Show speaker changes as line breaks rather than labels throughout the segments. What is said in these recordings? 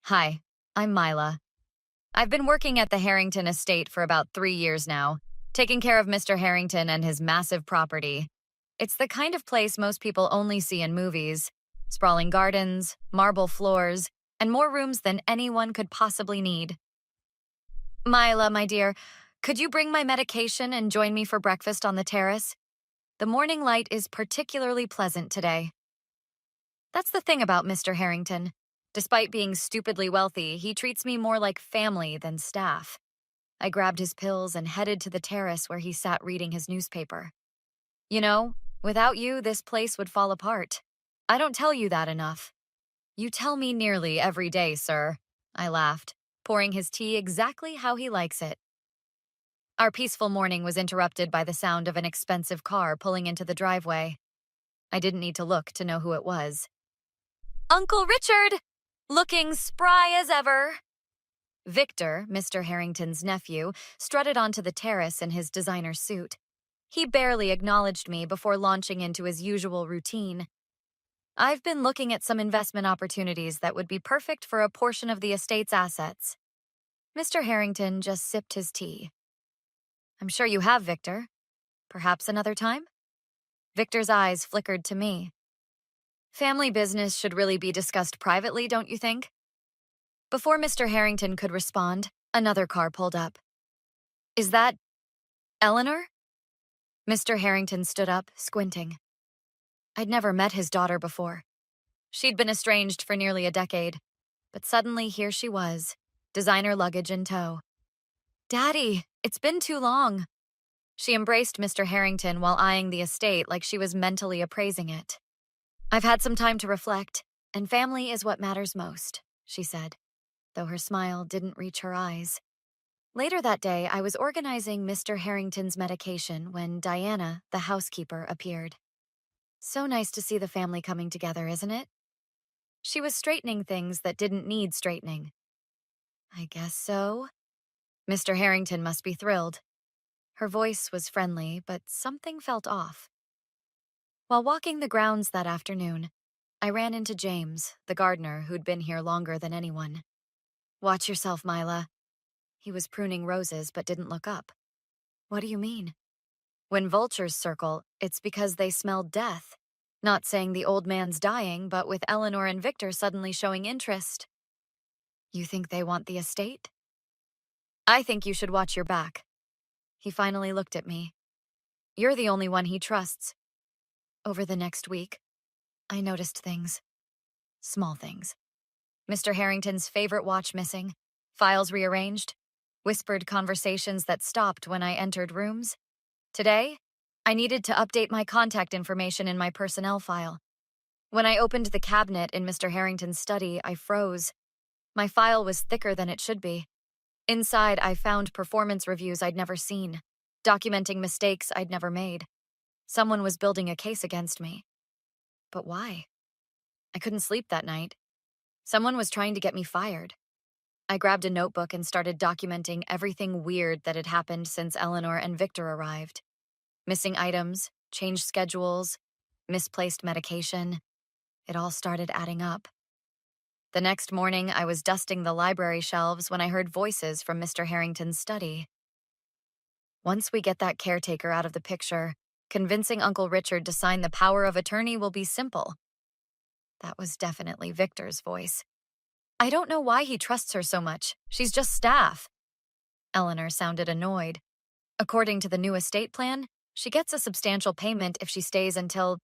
Hi, I'm Mila. I've been working at the Harrington estate for about 3 years now, taking care of Mr. Harrington and his massive property. It's the kind of place most people only see in movies: sprawling gardens, marble floors, and more rooms than anyone could possibly need. Mila, my dear, could you bring my medication and join me for breakfast on the terrace? The morning light is particularly pleasant today. That's the thing about Mr. Harrington. Despite being stupidly wealthy, he treats me more like family than staff. I grabbed his pills and headed to the terrace where he sat reading his newspaper. You know, without you, this place would fall apart. I don't tell you that enough. You tell me nearly every day, sir. I laughed, pouring his tea exactly how he likes it. Our peaceful morning was interrupted by the sound of an expensive car pulling into the driveway. I didn't need to look to know who it was. Uncle Richard! Looking spry as ever. Victor, Mr. Harrington's nephew, strutted onto the terrace in his designer suit. He barely acknowledged me before launching into his usual routine. I've been looking at some investment opportunities that would be perfect for a portion of the estate's assets. Mr. Harrington just sipped his tea. I'm sure you have, Victor. Perhaps another time? Victor's eyes flickered to me. Family business should really be discussed privately, don't you think? Before Mr. Harrington could respond, another car pulled up. Is that Eleanor? Mr. Harrington stood up, squinting. I'd never met his daughter before. She'd been estranged for nearly a decade, but suddenly here she was, designer luggage in tow. Daddy, it's been too long. She embraced Mr. Harrington while eyeing the estate like she was mentally appraising it. I've had some time to reflect, and family is what matters most, she said, though her smile didn't reach her eyes. Later that day, I was organizing Mr. Harrington's medication when Diana, the housekeeper, appeared. So nice to see the family coming together, isn't it? She was straightening things that didn't need straightening. I guess so. Mr. Harrington must be thrilled. Her voice was friendly, but something felt off. While walking the grounds that afternoon, I ran into James, the gardener who'd been here longer than anyone. Watch yourself, Mila. He was pruning roses but didn't look up. What do you mean? When vultures circle, it's because they smell death. Not saying the old man's dying, but with Eleanor and Victor suddenly showing interest. You think they want the estate? I think you should watch your back. He finally looked at me. You're the only one he trusts. Over the next week, I noticed things. Small things. Mr. Harrington's favorite watch missing, files rearranged, whispered conversations that stopped when I entered rooms. Today, I needed to update my contact information in my personnel file. When I opened the cabinet in Mr. Harrington's study, I froze. My file was thicker than it should be. Inside, I found performance reviews I'd never seen, documenting mistakes I'd never made. Someone was building a case against me. But why? I couldn't sleep that night. Someone was trying to get me fired. I grabbed a notebook and started documenting everything weird that had happened since Eleanor and Victor arrived. Missing items, changed schedules, misplaced medication. It all started adding up. The next morning, I was dusting the library shelves when I heard voices from Mr. Harrington's study. Once we get that caretaker out of the picture, convincing Uncle Richard to sign the power of attorney will be simple. That was definitely Victor's voice. I don't know why he trusts her so much. She's just staff. Eleanor sounded annoyed. According to the new estate plan, she gets a substantial payment if she stays until...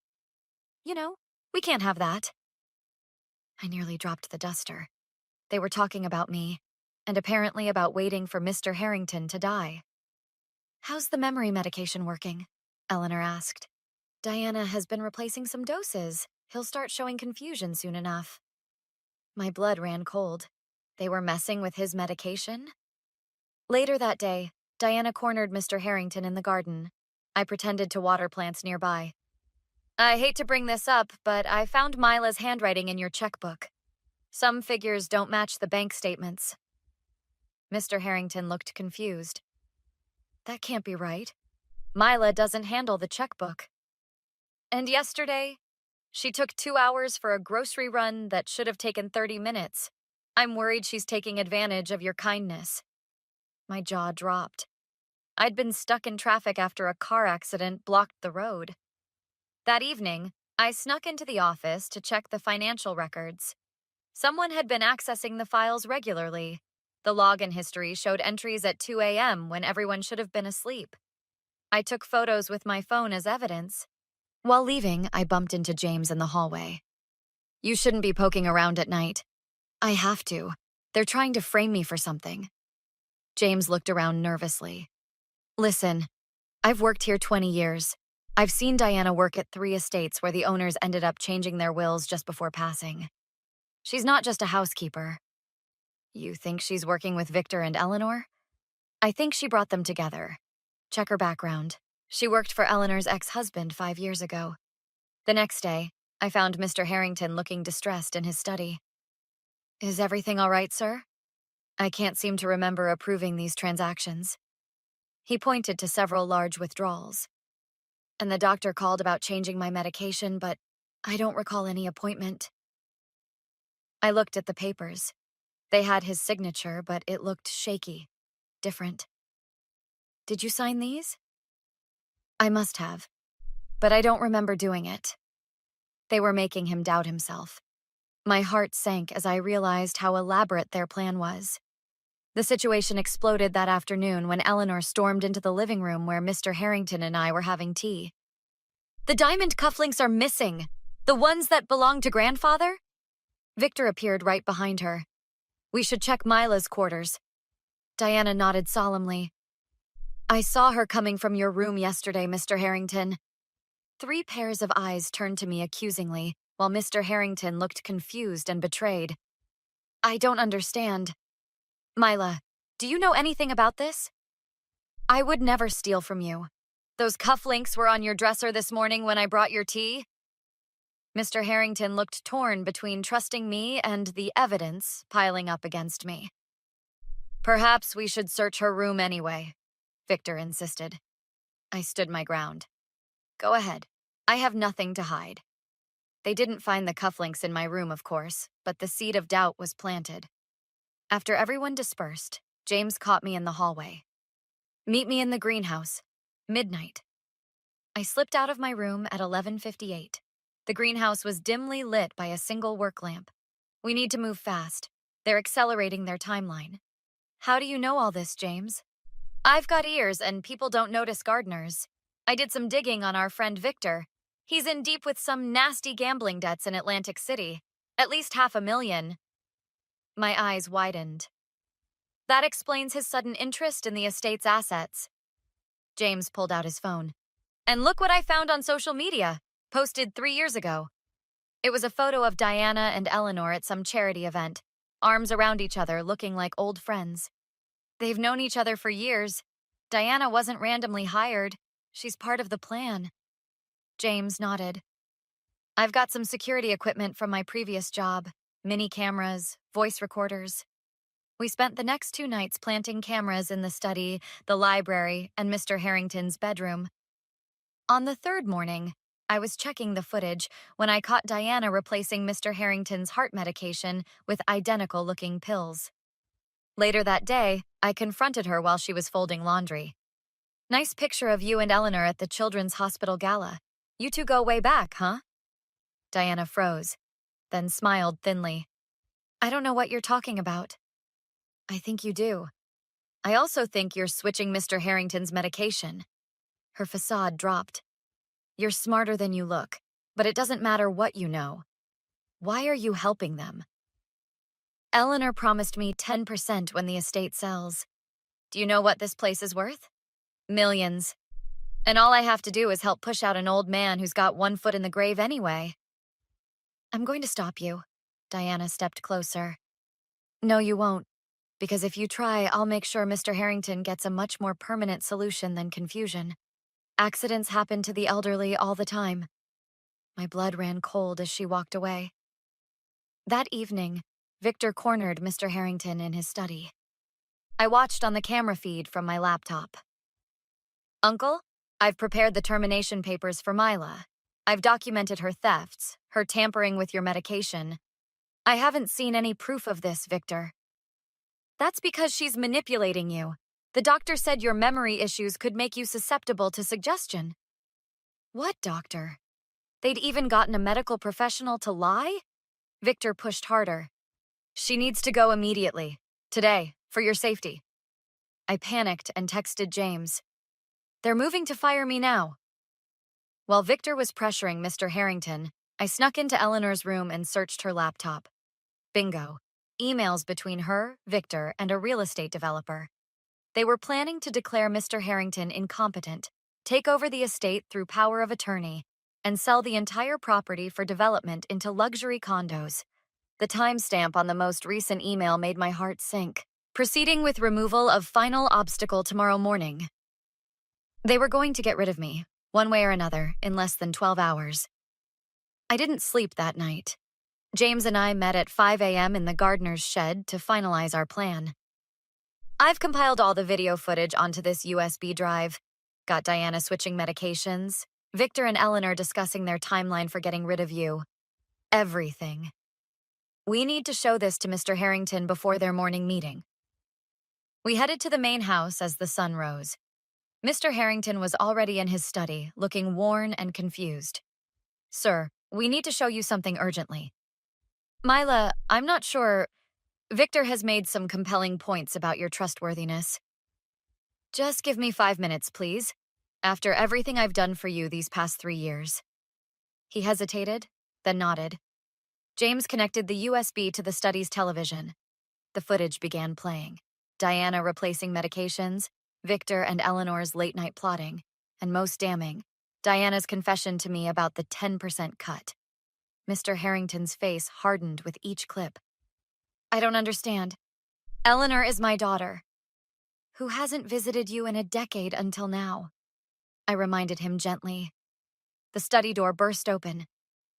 we can't have that. I nearly dropped the duster. They were talking about me, and apparently about waiting for Mr. Harrington to die. How's the memory medication working? Eleanor asked. Diana has been replacing some doses. He'll start showing confusion soon enough. My blood ran cold. They were messing with his medication? Later that day, Diana cornered Mr. Harrington in the garden. I pretended to water plants nearby. I hate to bring this up, but I found Mila's handwriting in your checkbook. Some figures don't match the bank statements. Mr. Harrington looked confused. That can't be right. Mila doesn't handle the checkbook. And yesterday, she took 2 hours for a grocery run that should have taken 30 minutes. I'm worried she's taking advantage of your kindness. My jaw dropped. I'd been stuck in traffic after a car accident blocked the road. That evening, I snuck into the office to check the financial records. Someone had been accessing the files regularly. The login history showed entries at 2 a.m. when everyone should have been asleep. I took photos with my phone as evidence. While leaving, I bumped into James in the hallway. You shouldn't be poking around at night. I have to. They're trying to frame me for something. James looked around nervously. Listen, I've worked here 20 years. I've seen Diana work at 3 estates where the owners ended up changing their wills just before passing. She's not just a housekeeper. You think she's working with Victor and Eleanor? I think she brought them together. Check her background. She worked for Eleanor's ex-husband 5 years ago. The next day, I found Mr. Harrington looking distressed in his study. Is everything all right, sir? I can't seem to remember approving these transactions. He pointed to several large withdrawals. And the doctor called about changing my medication, but I don't recall any appointment. I looked at the papers. They had his signature, but it looked shaky, different. Did you sign these? I must have, but I don't remember doing it. They were making him doubt himself. My heart sank as I realized how elaborate their plan was. The situation exploded that afternoon when Eleanor stormed into the living room where Mr. Harrington and I were having tea. The diamond cufflinks are missing. The ones that belonged to grandfather? Victor appeared right behind her. We should check Mila's quarters. Diana nodded solemnly. I saw her coming from your room yesterday, Mr. Harrington. 3 pairs of eyes turned to me accusingly, while Mr. Harrington looked confused and betrayed. I don't understand. Mila, do you know anything about this? I would never steal from you. Those cufflinks were on your dresser this morning when I brought your tea. Mr. Harrington looked torn between trusting me and the evidence piling up against me. Perhaps we should search her room anyway, Victor insisted. I stood my ground. Go ahead. I have nothing to hide. They didn't find the cufflinks in my room, of course, but the seed of doubt was planted. After everyone dispersed, James caught me in the hallway. Meet me in the greenhouse. Midnight. I slipped out of my room at 11:58. The greenhouse was dimly lit by a single work lamp. We need to move fast. They're accelerating their timeline. How do you know all this, James? I've got ears and people don't notice gardeners. I did some digging on our friend Victor. He's in deep with some nasty gambling debts in Atlantic City. At least $500,000. My eyes widened. That explains his sudden interest in the estate's assets. James pulled out his phone. And look what I found on social media, posted 3 years ago. It was a photo of Diana and Eleanor at some charity event, arms around each other looking like old friends. They've known each other for years. Diana wasn't randomly hired. She's part of the plan. James nodded. I've got some security equipment from my previous job, mini cameras, voice recorders. We spent the next 2 nights planting cameras in the study, the library, and Mr. Harrington's bedroom. On the 3rd morning, I was checking the footage when I caught Diana replacing Mr. Harrington's heart medication with identical-looking pills. Later that day, I confronted her while she was folding laundry. Nice picture of you and Eleanor at the Children's Hospital Gala. You two go way back, huh? Diana froze, then smiled thinly. I don't know what you're talking about. I think you do. I also think you're switching Mr. Harrington's medication. Her facade dropped. You're smarter than you look, but it doesn't matter what you know. Why are you helping them? Eleanor promised me 10% when the estate sells. Do you know what this place is worth? Millions. And all I have to do is help push out an old man who's got 1 foot in the grave anyway. I'm going to stop you. Diana stepped closer. No, you won't. Because if you try, I'll make sure Mr. Harrington gets a much more permanent solution than confusion. Accidents happen to the elderly all the time. My blood ran cold as she walked away. That evening, Victor cornered Mr. Harrington in his study. I watched on the camera feed from my laptop. Uncle, I've prepared the termination papers for Mila. I've documented her thefts, her tampering with your medication. I haven't seen any proof of this, Victor. That's because she's manipulating you. The doctor said your memory issues could make you susceptible to suggestion. What doctor? They'd even gotten a medical professional to lie? Victor pushed harder. She needs to go immediately. Today, for your safety. I panicked and texted James. They're moving to fire me now. While Victor was pressuring Mr. Harrington, I snuck into Eleanor's room and searched her laptop. Bingo. Emails between her, Victor, and a real estate developer. They were planning to declare Mr. Harrington incompetent, take over the estate through power of attorney, and sell the entire property for development into luxury condos. The timestamp on the most recent email made my heart sink. Proceeding with removal of final obstacle tomorrow morning. They were going to get rid of me, one way or another, in less than 12 hours. I didn't sleep that night. James and I met at 5 a.m. in the gardener's shed to finalize our plan. I've compiled all the video footage onto this USB drive. Got Diana switching medications, Victor and Eleanor discussing their timeline for getting rid of you. Everything. We need to show this to Mr. Harrington before their morning meeting. We headed to the main house as the sun rose. Mr. Harrington was already in his study, looking worn and confused. Sir, we need to show you something urgently. Myla, I'm not sure. Victor has made some compelling points about your trustworthiness. Just give me 5 minutes, please. After everything I've done for you these past 3 years. He hesitated, then nodded. James connected the USB to the study's television. The footage began playing. Diana replacing medications, Victor and Eleanor's late-night plotting, and most damning, Diana's confession to me about the 10% cut. Mr. Harrington's face hardened with each clip. I don't understand. Eleanor is my daughter, who hasn't visited you in a decade until now. I reminded him gently. The study door burst open.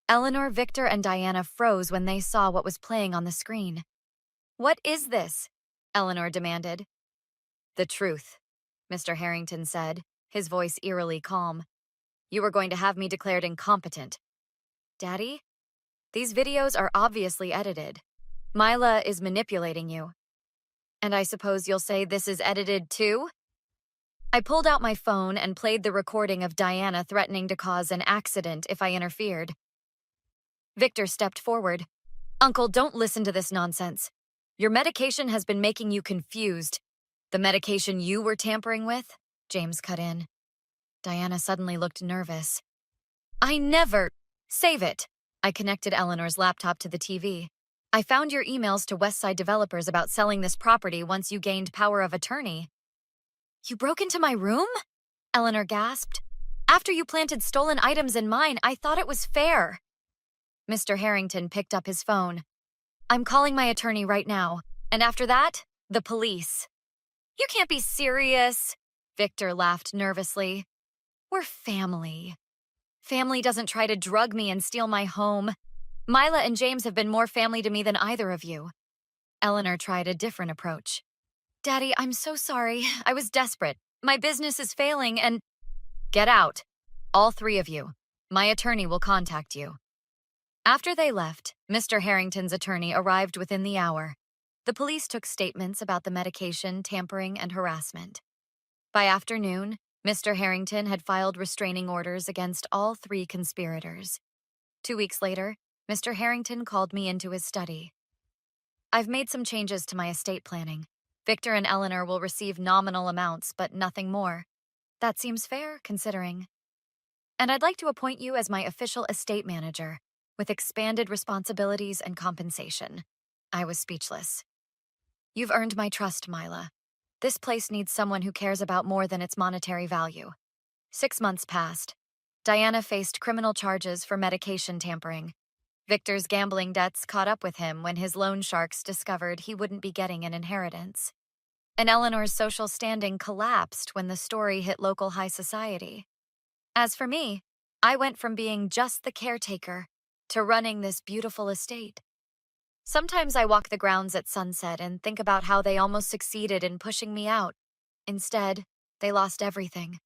Eleanor, Victor, and Diana froze when they saw what was playing on the screen. What is this? Eleanor demanded. The truth, Mr. Harrington said, his voice eerily calm. You were going to have me declared incompetent. Daddy? These videos are obviously edited. Myla is manipulating you. And I suppose you'll say this is edited too? I pulled out my phone and played the recording of Diana threatening to cause an accident if I interfered. Victor stepped forward. Uncle, don't listen to this nonsense. Your medication has been making you confused. The medication you were tampering with? James cut in. Diana suddenly looked nervous. I never... Save it. I connected Eleanor's laptop to the TV. I found your emails to Westside developers about selling this property once you gained power of attorney. You broke into my room? Eleanor gasped. After you planted stolen items in mine, I thought it was fair. Mr. Harrington picked up his phone. I'm calling my attorney right now, and after that, the police. You can't be serious, Victor laughed nervously. We're family. Family doesn't try to drug me and steal my home. Myla and James have been more family to me than either of you. Eleanor tried a different approach. Daddy, I'm so sorry. I was desperate. My business is failing and... Get out. All 3 of you. My attorney will contact you. After they left, Mr. Harrington's attorney arrived within the hour. The police took statements about the medication, tampering, and harassment. By afternoon, Mr. Harrington had filed restraining orders against all 3 conspirators. 2 weeks later, Mr. Harrington called me into his study. I've made some changes to my estate planning. Victor and Eleanor will receive nominal amounts, but nothing more. That seems fair, considering. And I'd like to appoint you as my official estate manager, with expanded responsibilities and compensation. I was speechless. You've earned my trust, Myla. This place needs someone who cares about more than its monetary value. 6 months passed. Diana faced criminal charges for medication tampering. Victor's gambling debts caught up with him when his loan sharks discovered he wouldn't be getting an inheritance. And Eleanor's social standing collapsed when the story hit local high society. As for me, I went from being just the caretaker to running this beautiful estate. Sometimes I walk the grounds at sunset and think about how they almost succeeded in pushing me out. Instead, they lost everything,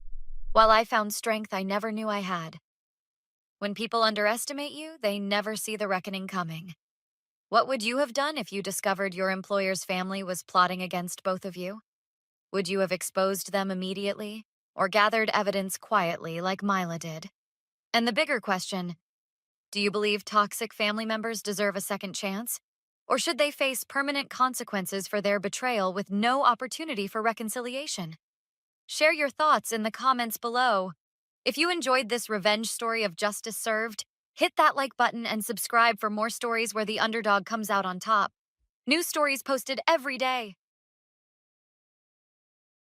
while I found strength I never knew I had. When people underestimate you, they never see the reckoning coming. What would you have done if you discovered your employer's family was plotting against both of you? Would you have exposed them immediately or gathered evidence quietly like Mila did? And the bigger question, do you believe toxic family members deserve a second chance? Or should they face permanent consequences for their betrayal with no opportunity for reconciliation? Share your thoughts in the comments below. If you enjoyed this revenge story of justice served, hit that like button and subscribe for more stories where the underdog comes out on top. New stories posted every day.